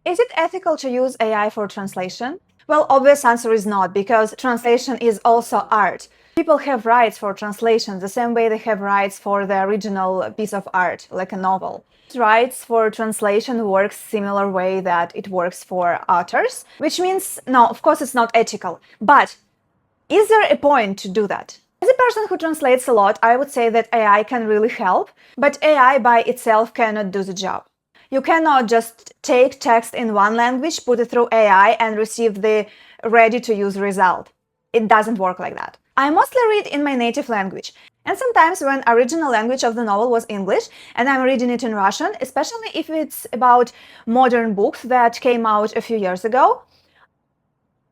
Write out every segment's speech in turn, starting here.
Is it ethical to use AI for translation? Well, obvious answer is not, because translation is also art. People have rights for translation the same way they have rights for the original piece of art, like a novel. Rights for translation works similar way that it works for authors, which means, no, of course it's not ethical. But is there a point to do that? As a person who translates a lot, I would say that AI can really help, but AI by itself cannot do the job. You cannot just take text in one language, put it through AI, and receive the ready-to-use result. It doesn't work like that. I mostly read in my native language, and sometimes when original language of the novel was English and I'm reading it in Russian, especially if it's about modern books that came out a few years ago,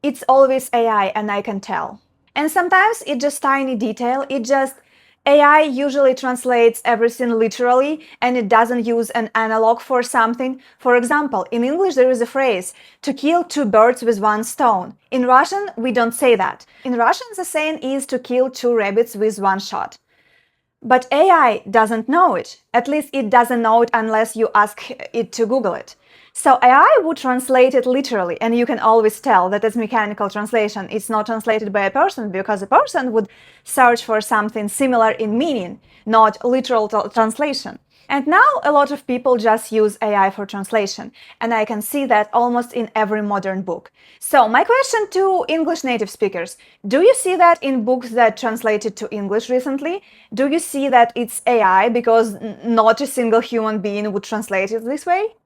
it's always AI and I can tell. And sometimes it's just tiny detail, AI usually translates everything literally and it doesn't use an analog for something. For example, in English there is a phrase, to kill two birds with one stone. In Russian, we don't say that. In Russian, the saying is to kill two rabbits with one shot. But AI doesn't know it. At least it doesn't know it unless you ask it to Google it. So AI would translate it literally, and you can always tell that it's mechanical translation. It's not translated by a person, because a person would search for something similar in meaning, not literal translation. And now a lot of people just use AI for translation, and I can see that almost in every modern book. So my question to English native speakers, do you see that in books that translated to English recently? Do you see that it's AI because not a single human being would translate it this way?